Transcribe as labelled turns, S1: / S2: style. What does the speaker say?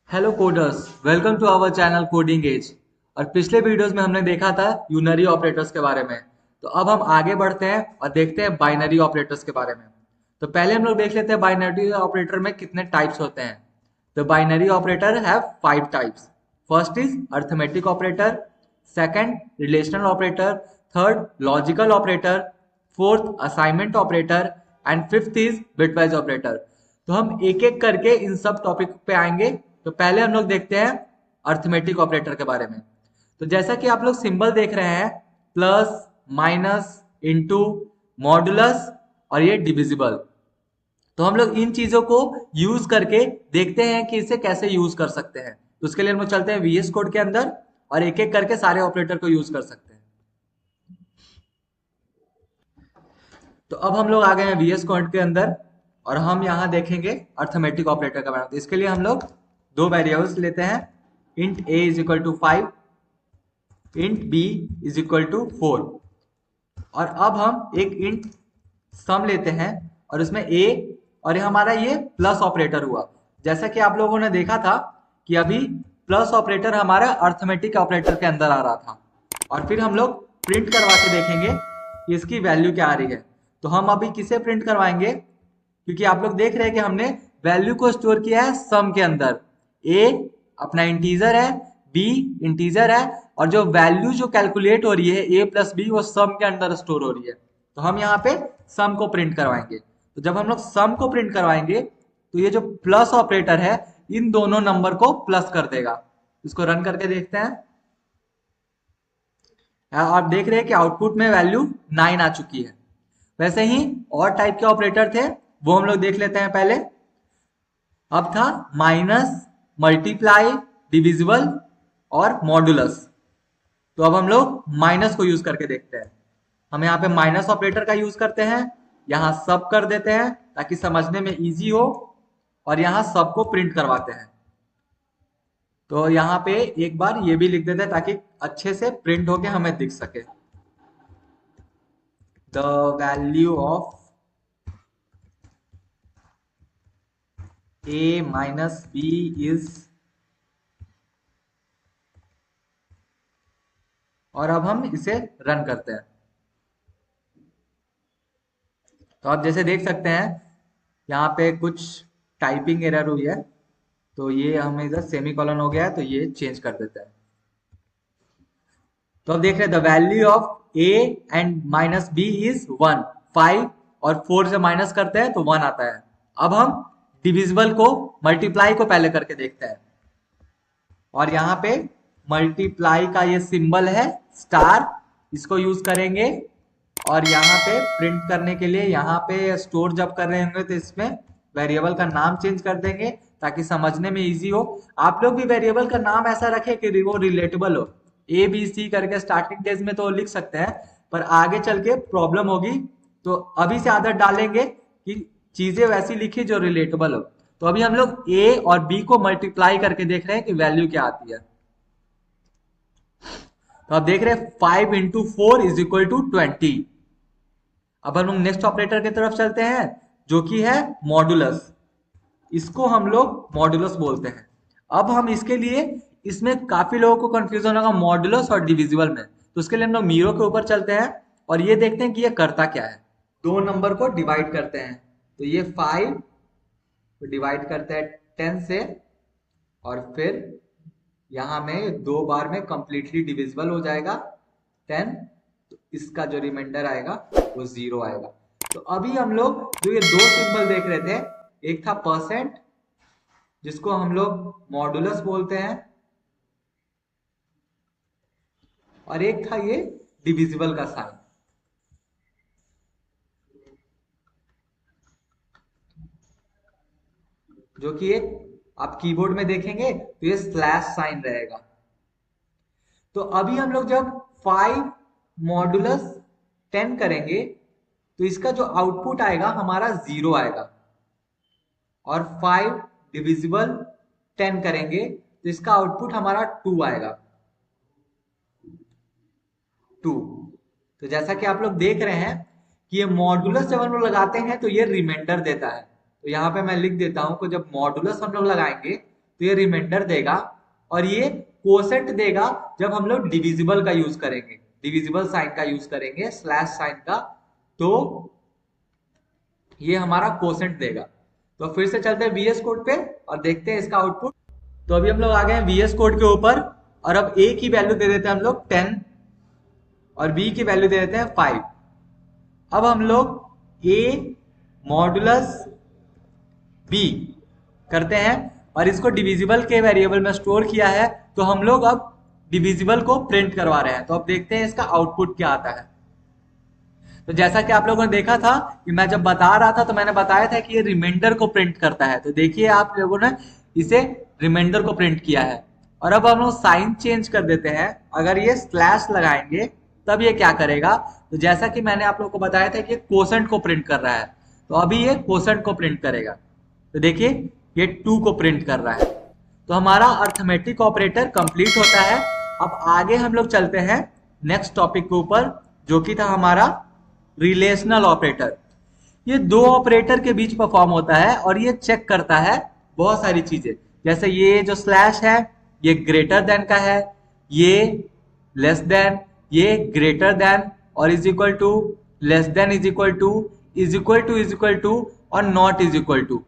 S1: Hello coders, welcome to our channel coding age. और पिछले videos में हमने देखा था यूनरी ऑपरेटर्स के बारे में। तो अब हम आगे बढ़ते हैं और देखते हैं बाइनरी ऑपरेटर्स के बारे में। तो पहले हम लोग देख लेते हैं बाइनरी ऑपरेटर में कितने टाइप्स होते हैं। तो binary operator have 5 types. First is arithmetic operator, second relational operator, third logical operator, fourth assignment operator and fifth is bitwise operator. तो हम एक एक करके इन सब टॉपिक पे आएंगे। तो पहले हम लोग देखते हैं अर्थमेटिक ऑपरेटर के बारे में। तो जैसा कि आप लोग सिंबल देख रहे हैं, प्लस, माइनस, इंटू, मॉडुलस और ये डिविजिबल। तो हम लोग इन चीजों को यूज करके देखते हैं कि इसे कैसे यूज कर सकते हैं। तो उसके लिए हम लोग चलते हैं वीएस कोड के अंदर और एक एक करके सारे ऑपरेटर को यूज कर सकते हैं। तो अब हम लोग आ गए हैं वीएस कोड के अंदर और हम यहाँ देखेंगे अर्थमेटिक ऑपरेटर का बनाना। तो इसके लिए हम लोग दो वेरिएबल्स लेते हैं, int a is equal to 5, int b is equal to 4। और अब हम एक इंट सम लेते हैं और उसमें a, और हमारा ये प्लस ऑपरेटर हुआ। जैसा कि आप लोगों ने देखा था कि अभी प्लस ऑपरेटर हमारा अर्थमेटिक ऑपरेटर के अंदर आ रहा था। और फिर हम लोग प्रिंट करवा के देखेंगे कि इसकी वैल्यू क्या आ रही है। तो हम अभी किसे प्रिंट करवाएंगे, क्योंकि आप लोग देख रहे हैं कि हमने वैल्यू को स्टोर किया है सम के अंदर। ए अपना इंटीजर है, बी इंटीजर है, और जो वैल्यू जो कैलकुलेट हो रही है ए प्लस बी वो सम के अंदर स्टोर हो रही है। तो हम यहाँ पे सम को प्रिंट करवाएंगे। तो जब हम लोग सम को प्रिंट करवाएंगे तो ये जो प्लस ऑपरेटर है इन दोनों नंबर को प्लस कर देगा। इसको रन करके देखते हैं। आप देख रहे हैं कि आउटपुट में वैल्यू 9 आ चुकी है। वैसे ही और टाइप के ऑपरेटर थे, वो हम लोग देख लेते हैं पहले। अब था माइनस, मल्टीप्लाई, डिविजिबल और मॉडुलस। तो अब हम लोग माइनस को यूज करके देखते हैं। हम यहाँ पे माइनस ऑपरेटर का यूज करते हैं, यहाँ सब कर देते हैं ताकि समझने में इजी हो, और यहाँ सब को प्रिंट करवाते हैं। तो यहाँ पे एक बार ये भी लिख देते हैं ताकि अच्छे से प्रिंट होके हमें दिख सके। The value of a minus b is, और अब हम इसे रन करते हैं। तो आप जैसे देख सकते हैं यहाँ पे कुछ टाइपिंग एरर हुई है। तो ये हमें इधर सेमी कॉलन हो गया है, तो ये चेंज कर देते हैं। तो अब देख रहे हैं the value of a and minus b is 1, 5 और 4 से माइनस करते हैं तो 1 आता है। अब हम डिविजिबल को मल्टीप्लाई को पहले करके देखते हैं। और यहाँ पे मल्टीप्लाई का ये सिंबल है स्टार, इसको यूज करेंगे। और यहाँ पे प्रिंट करने के लिए यहाँ पे स्टोर जब कर रहे होंगे तो इसमें वेरिएबल का नाम चेंज कर देंगे ताकि समझने में इजी हो। आप लोग भी वेरिएबल का नाम ऐसा रखें कि वो रिलेटेबल हो। ए बी सी करके स्टार्टिंग डेज में तो लिख सकते हैं, पर आगे चल के प्रॉब्लम होगी। तो अभी से आदत डालेंगे कि चीजें वैसी लिखी जो रिलेटेबल हो। तो अभी हम लोग ए और बी को मल्टीप्लाई करके देख रहे हैं कि वैल्यू क्या आती है। तो आप देख रहे हैं 5 इंटू 4 इज इक्वल टू 20। अब हम लोग नेक्स्ट ऑपरेटर की तरफ चलते हैं जो कि है मॉडुलस। इसको हम लोग मॉडुलस बोलते हैं। अब हम इसके लिए, इसमें काफी लोगों को कंफ्यूजन होगा मॉडुलस और डिविजिबल में। तो उसके लिए हम लोग मीरो के ऊपर चलते हैं और ये देखते हैं कि ये करता क्या है। दो नंबर को डिवाइड करते हैं। तो ये 5 को डिवाइड करते हैं 10 से, और फिर यहाँ में दो बार में कंप्लीटली डिविजिबल हो जाएगा 10। तो इसका जो रिमाइंडर आएगा वो 0 आएगा। तो अभी हम लोग जो ये दो सिंबल देख रहे थे, एक था परसेंट जिसको हम लोग मॉडुलस बोलते हैं, और एक था ये डिविजिबल का साइन जो कि एक, आप कीबोर्ड में देखेंगे तो ये स्लैश साइन रहेगा। तो अभी हम लोग जब 5 मॉडुलस 10 करेंगे तो इसका जो आउटपुट आएगा हमारा 0 आएगा। और 5 डिविजिबल 10 करेंगे तो इसका आउटपुट हमारा 2 आएगा, 2। तो जैसा कि आप लोग देख रहे हैं कि ये मॉडुलस जब हम लोग लगाते हैं तो ये रिमाइंडर देता है। तो यहाँ पे मैं लिख देता हूं कि जब मॉडुलस हम लोग लगाएंगे तो तो ये रिमाइंडर देगा, और ये कोसेंट देगा जब हम लोग डिविजिबल का यूज करेंगे, डिविजिबल साइन का यूज करेंगे, स्लैश साइन का, तो ये हमारा कोसेंट देगा। तो फिर से चलते हैं वीएस कोड पे और देखते हैं इसका आउटपुट। तो अभी हम लोग आ गए हैं वीएस कोड के ऊपर, और अब ए की वैल्यू दे देते हैं हम लोग 10 और बी की वैल्यू दे देते हैं 5। अब हम लोग ए मॉडुलस बी करते हैं और इसको डिविजिबल के वेरिएबल में स्टोर किया है, तो हम लोग अब डिविजिबल को प्रिंट करवा रहे हैं। तो अब देखते हैं इसका आउटपुट क्या आता है। तो जैसा कि आप लोगों ने देखा था कि मैं जब बता रहा था तो मैंने बताया था कि ये रिमाइंडर को प्रिंट करता है। तो देखिए आप लोगों ने इसे रिमाइंडर को प्रिंट किया है। और अब हम लोग साइन चेंज कर देते हैं, अगर ये स्लैश लगाएंगे तब ये क्या करेगा। तो जैसा कि मैंने आप लोगों को बताया था कि कोसेंट को प्रिंट कर रहा है, तो अभी ये कोसेंट को प्रिंट करेगा। तो देखिए ये 2 को प्रिंट कर रहा है। तो हमारा अर्थमेटिक ऑपरेटर कंप्लीट होता है। अब आगे हम लोग चलते हैं नेक्स्ट टॉपिक के ऊपर, जो कि था हमारा रिलेशनल ऑपरेटर। ये दो ऑपरेटर के बीच परफॉर्म होता है और ये चेक करता है बहुत सारी चीजें, जैसे ये जो स्लैश है ये ग्रेटर देन का है, ये लेस देन, ये ग्रेटर देन और is equal to, less than is equal to, is equal to और नॉट इज इक्वल टू।